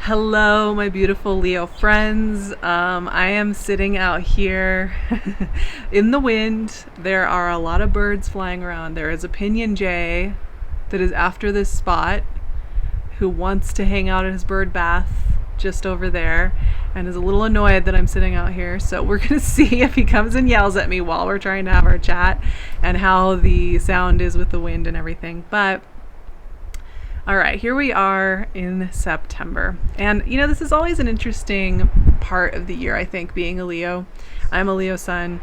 Hello, my beautiful Leo friends. I am sitting out here in the wind. There are a lot of birds flying around. There is a pinyon jay that is after this spot who wants to hang out at his bird bath just over there and is a little annoyed that I'm sitting out here. So we're going to see if he comes and yells at me while we're trying to have our chat and how the sound is with the wind and everything. But all right, here we are in September. And, this is always an interesting part of the year, I think, being a Leo. I'm a Leo sun.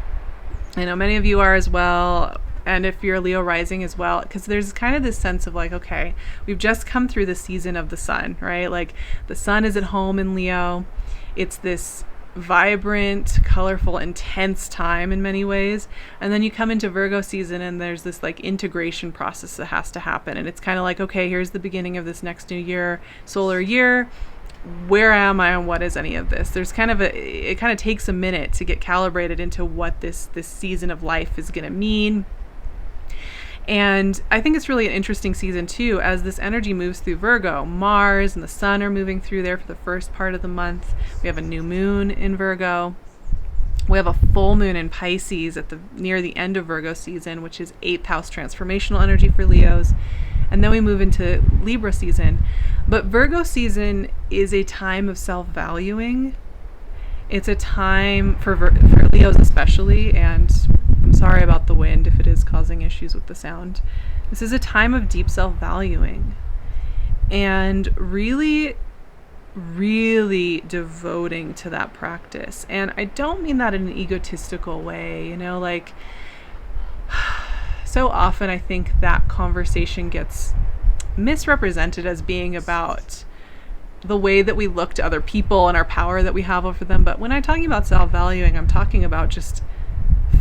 I know many of you are as well. And if you're a Leo rising as well, because there's kind of this sense of like, okay, we've just come through the season of the sun, right? Like the sun is at home in Leo. It's this vibrant, colorful, intense time in many ways. And then you come into Virgo season and there's this like integration process that has to happen. And it's kind of like, okay, here's the beginning of this next new year, solar year. Where am I and what is any of this? There's it kind of takes a minute to get calibrated into what this season of life is going to mean. And I think it's really an interesting season too, as this energy moves through Virgo. Mars and the sun are moving through there for the first part of the month. We have a new moon in Virgo. We have a full moon in Pisces near the end of Virgo season, which is 8th house transformational energy for Leos. And then we move into Libra season. But Virgo season is a time of self-valuing. It's a time for Leos especially, and I'm sorry about the wind if it is causing issues with the sound. This is a time of deep self-valuing and really, really devoting to that practice. And I don't mean that in an egotistical way, so often I think that conversation gets misrepresented as being about the way that we look to other people and our power that we have over them. But when I'm talking about self-valuing, I'm talking about just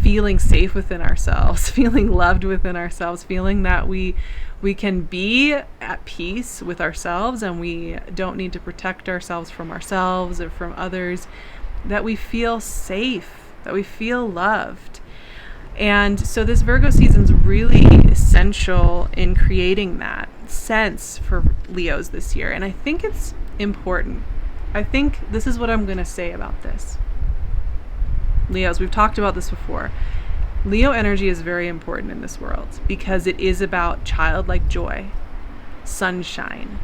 feeling safe within ourselves, feeling loved within ourselves, feeling that we can be at peace with ourselves and we don't need to protect ourselves from ourselves or from others, that we feel safe, that we feel loved. And so this Virgo season is really essential in creating that sense for Leos this year. And I think it's important. I think this is what I'm going to say about this. Leos, we've talked about this before. Leo energy is very important in this world because it is about childlike joy, sunshine,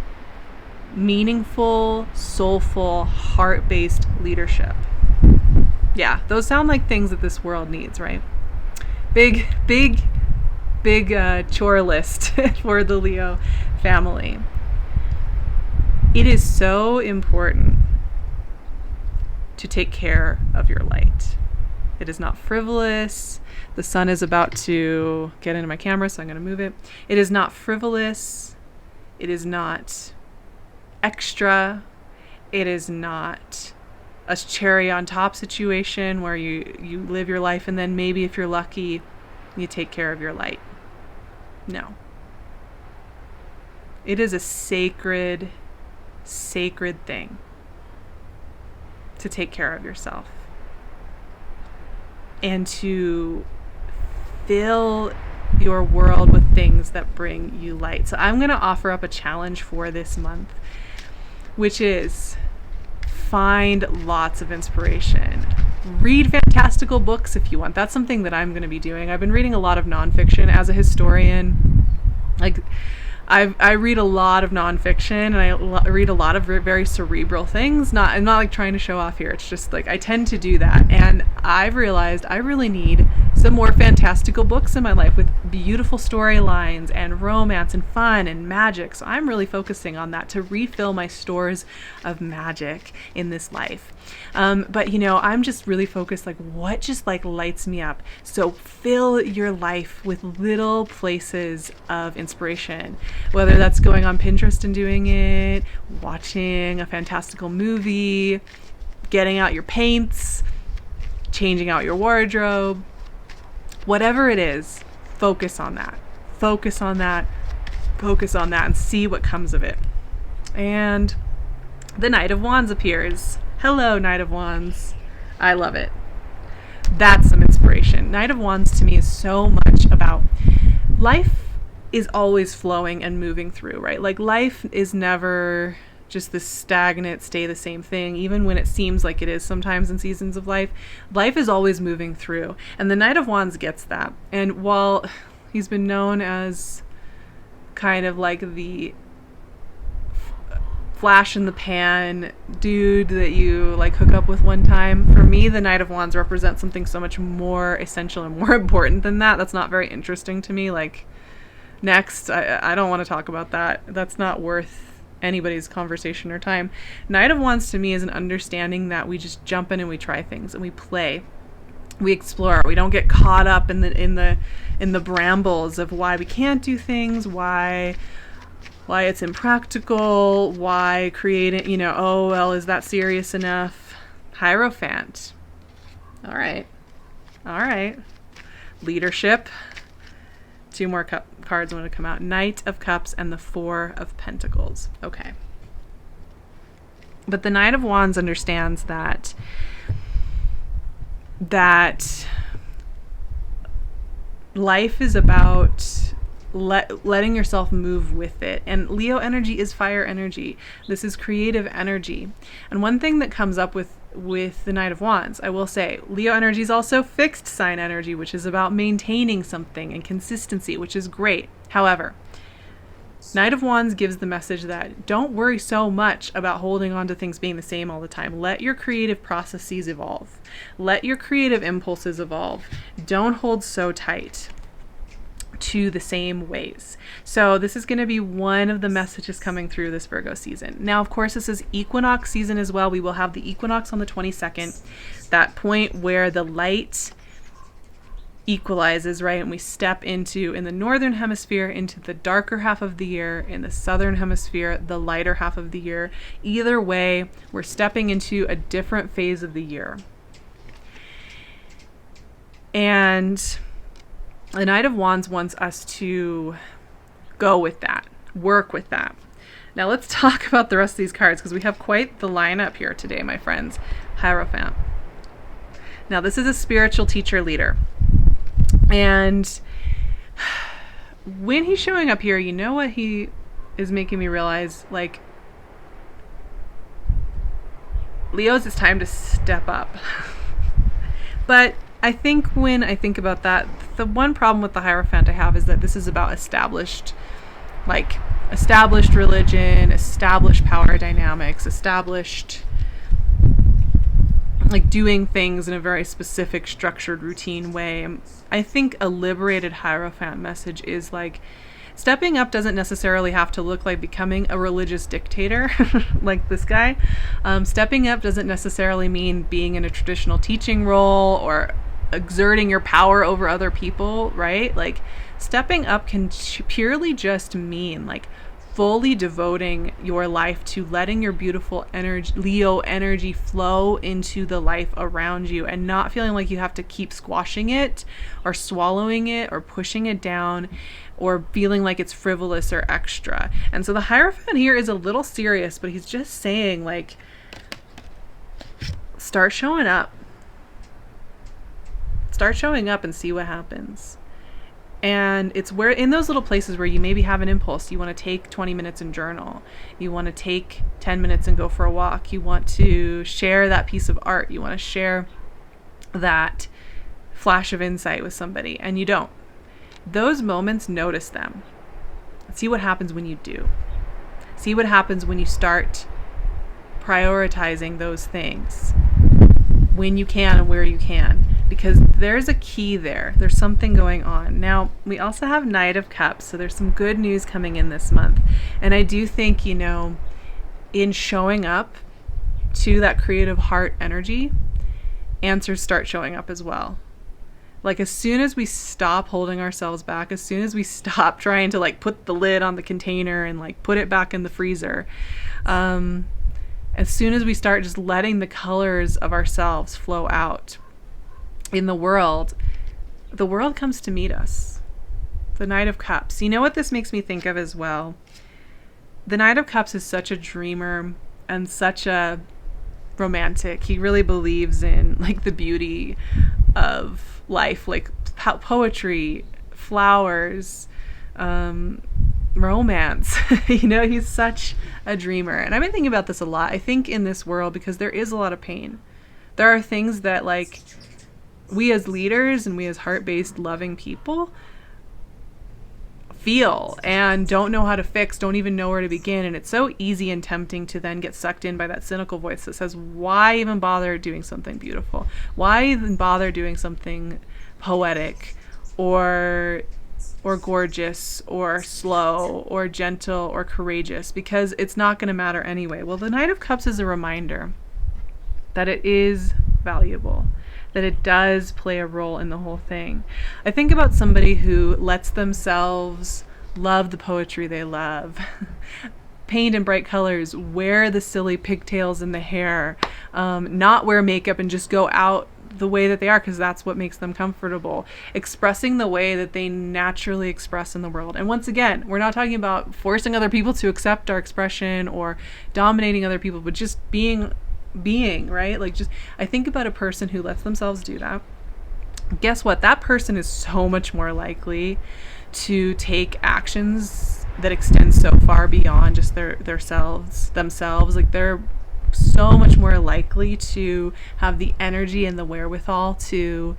meaningful, soulful, heart-based leadership. Yeah, those sound like things that this world needs, right? Big chore list for the Leo family. It is so important to take care of your light. It is not frivolous. The sun is about to get into my camera, so I'm going to move it. It is not frivolous. It is not extra. It is not a cherry on top situation where you live your life and then maybe if you're lucky, you take care of your light. No. It is a sacred thing to take care of yourself and to fill your world with things that bring you light. So I'm going to offer up a challenge for this month, which is find lots of inspiration. Read fantastical books if you want. That's something that I'm going to be doing. I've been reading a lot of nonfiction as a historian. I read a lot of nonfiction and I read a lot of very cerebral things. I'm not like trying to show off here. It's just like I tend to do that. And I've realized I really need some more fantastical books in my life with beautiful storylines and romance and fun and magic. So I'm really focusing on that to refill my stores of magic in this life. But I'm just really focused, like what just like lights me up. So fill your life with little places of inspiration, whether that's going on Pinterest and doing it, watching a fantastical movie, getting out your paints, changing out your wardrobe, whatever it is, focus on that. Focus on that and see what comes of it. And the Knight of Wands appears. Hello, Knight of Wands. I love it. That's some inspiration. Knight of Wands to me is so much about life is always flowing and moving through, right? Like life is never just this stagnant, stay the same thing, even when it seems like it is sometimes in seasons of life. Life is always moving through. And the Knight of Wands gets that. And while he's been known as kind of like the flash in the pan dude that you like hook up with one time, for me the Knight of Wands represents something so much more essential and more important than that. That's not very interesting to me. Like, next, I don't want to talk about that. That's not worth anybody's conversation or time. Knight of Wands to me is an understanding that we just jump in and we try things and we play, we explore. We don't get caught up in the brambles of why we can't do things, why it's impractical, why create it, oh, well, is that serious enough? Hierophant. All right. Leadership. 2 more cards want to come out. Knight of Cups and the 4 of Pentacles. Okay. But the Knight of Wands understands that life is about letting yourself move with it. And Leo energy is fire energy. This is creative energy. And one thing that comes up with the Knight of Wands, I will say, Leo energy is also fixed sign energy, which is about maintaining something and consistency, which is great. However, Knight of Wands gives the message that don't worry so much about holding on to things being the same all the time. Let your creative processes evolve. Let your creative impulses evolve. Don't hold so tight to the same ways. So this is going to be one of the messages coming through this Virgo season. Now, of course, this is equinox season as well. We will have the equinox on the 22nd, that point where the light equalizes, right? And we step into, in the northern hemisphere, into the darker half of the year, in the southern hemisphere, the lighter half of the year. Either way, we're stepping into a different phase of the year. And the Knight of Wands wants us to go with that, work with that. Now let's talk about the rest of these cards, because we have quite the lineup here today, my friends. Hierophant. Now this is a spiritual teacher leader. And when he's showing up here, you know what he is making me realize? Like, Leo's, it's time to step up. But I think when I think about that, the one problem with the Hierophant I have is that this is about established religion, established power dynamics, established doing things in a very specific, structured, routine way. I think a liberated Hierophant message is stepping up doesn't necessarily have to look like becoming a religious dictator like this guy. Stepping up doesn't necessarily mean being in a traditional teaching role or exerting your power over other people, right? Stepping up can purely just mean fully devoting your life to letting your beautiful energy, Leo energy, flow into the life around you, and not feeling like you have to keep squashing it or swallowing it or pushing it down or feeling like it's frivolous or extra. And so the Hierophant here is a little serious, but he's just saying start showing up. Start showing up and see what happens. And it's where, in those little places where you maybe have an impulse, you want to take 20 minutes and journal. You want to take 10 minutes and go for a walk. You want to share that piece of art. You want to share that flash of insight with somebody, and you don't. Those moments, notice them. See what happens when you do. See what happens when you start prioritizing those things, when you can and where you can. Because there's a key there. There's something going on. Now, we also have Knight of Cups, so there's some good news coming in this month. And I do think, in showing up to that creative heart energy, answers start showing up as well. As soon as we stop holding ourselves back, as soon as we stop trying to put the lid on the container and put it back in the freezer, as soon as we start just letting the colors of ourselves flow out in the world comes to meet us. The Knight of Cups. You know what this makes me think of as well? The Knight of Cups is such a dreamer and such a romantic. He really believes in the beauty of life, poetry, flowers, romance. You know, he's such a dreamer. And I've been thinking about this a lot. I think in this world, because there is a lot of pain, there are things that, like, we as leaders and we as heart-based loving people feel and don't know how to fix, don't even know where to begin. And it's so easy and tempting to then get sucked in by that cynical voice that says, why even bother doing something beautiful? Why even bother doing something poetic or gorgeous or slow or gentle or courageous? Because it's not going to matter anyway. Well, the Knight of Cups is a reminder that it is valuable, that it does play a role in the whole thing. I think about somebody who lets themselves love the poetry they love, paint in bright colors, wear the silly pigtails in the hair, not wear makeup and just go out the way that they are because that's what makes them comfortable, expressing the way that they naturally express in the world. And once again, we're not talking about forcing other people to accept our expression or dominating other people, but just being, right? Like, just, I think about a person who lets themselves do that. Guess what? That person is so much more likely to take actions that extend so far beyond just themselves. Like, they're so much more likely to have the energy and the wherewithal to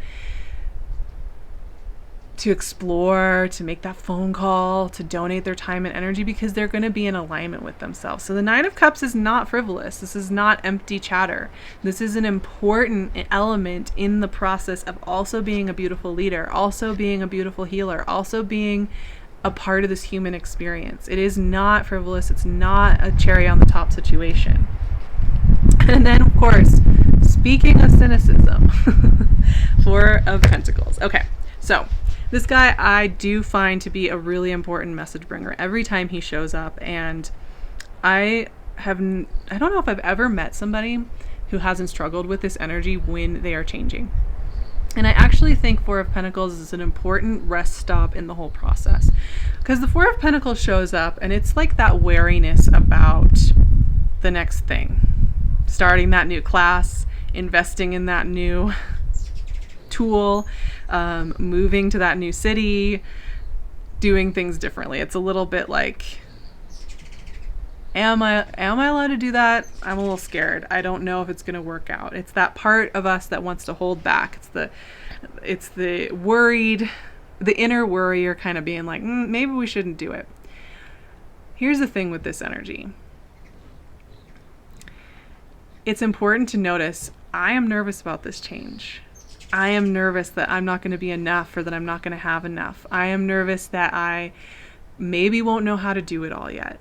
explore, to make that phone call, to donate their time and energy, because they're going to be in alignment with themselves. So the Nine of Cups is not frivolous. This is not empty chatter. This is an important element in the process of also being a beautiful leader, also being a beautiful healer, also being a part of this human experience. It is not frivolous. It's not a cherry on the top situation. And then, of course, speaking of cynicism, Four of Pentacles. Okay, so this guy I do find to be a really important message bringer every time he shows up. And I don't know if I've ever met somebody who hasn't struggled with this energy when they are changing. And I actually think Four of Pentacles is an important rest stop in the whole process, because the Four of Pentacles shows up and it's like that wariness about the next thing. Starting that new class, investing in that new tool, moving to that new city, doing things differently. It's a little bit like, am I allowed to do that? I'm a little scared. I don't know if it's going to work out. It's that part of us that wants to hold back. It's the worried, the inner worrier kind of being like, maybe we shouldn't do it. Here's the thing with this energy. It's important to notice, I am nervous about this change. I am nervous that I'm not going to be enough, or that I'm not going to have enough. I am nervous that I maybe won't know how to do it all yet.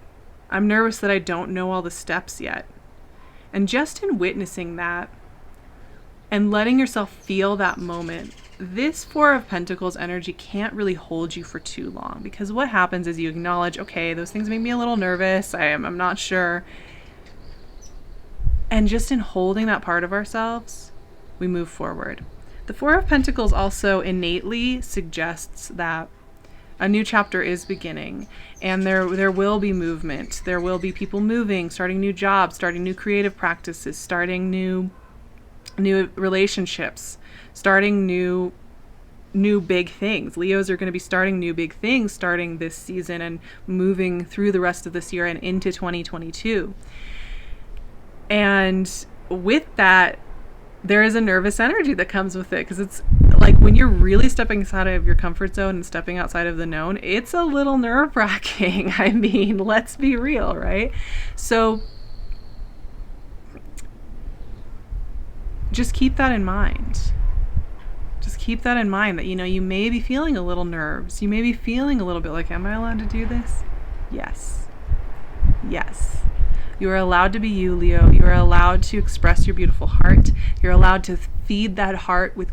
I'm nervous that I don't know all the steps yet. And just in witnessing that and letting yourself feel that moment, this Four of Pentacles energy can't really hold you for too long, because what happens is you acknowledge, okay, those things make me a little nervous. I'm not sure. And just in holding that part of ourselves, we move forward. The Four of Pentacles also innately suggests that a new chapter is beginning, and there will be movement. There will be people moving, starting new jobs, starting new creative practices, starting new relationships, starting new big things. Leos are going to be starting new big things starting this season and moving through the rest of this year and into 2022. And with that, there is a nervous energy that comes with it, because it's like when you're really stepping outside of your comfort zone and stepping outside of the known, it's a little nerve-wracking. I mean, let's be real, right? So just keep that in mind. Just keep that in mind that, you may be feeling a little nerves. You may be feeling a little bit like, am I allowed to do this? Yes. Yes. You are allowed to be you, Leo. You are allowed to express your beautiful heart. You're allowed to feed that heart with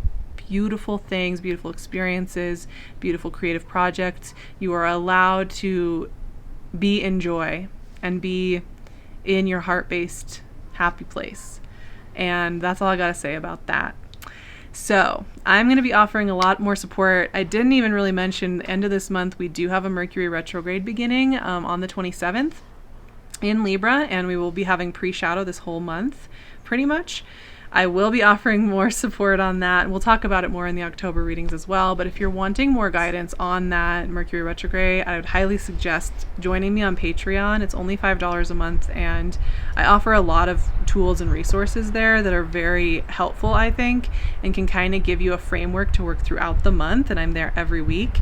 beautiful things, beautiful experiences, beautiful creative projects. You are allowed to be in joy and be in your heart-based happy place. And that's all I got to say about that. So I'm going to be offering a lot more support. I didn't even really mention the end of this month, we do have a Mercury retrograde beginning on the 27th. In Libra, and we will be having pre-shadow this whole month, pretty much. I will be offering more support on that. We'll talk about it more in the October readings as well. But if you're wanting more guidance on that Mercury retrograde, I would highly suggest joining me on Patreon. It's only $5 a month, and I offer a lot of tools and resources there that are very helpful, I think, and can kind of give you a framework to work throughout the month. And I'm there every week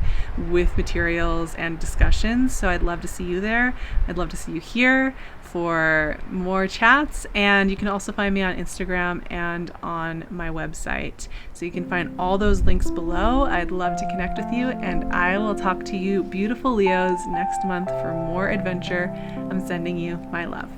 with materials and discussions. So I'd love to see you there. I'd love to see you here for more chats, and you can also find me on Instagram and on my website. So you can find all those links below. I'd love to connect with you, and I will talk to you beautiful Leos next month for more adventure. I'm sending you my love.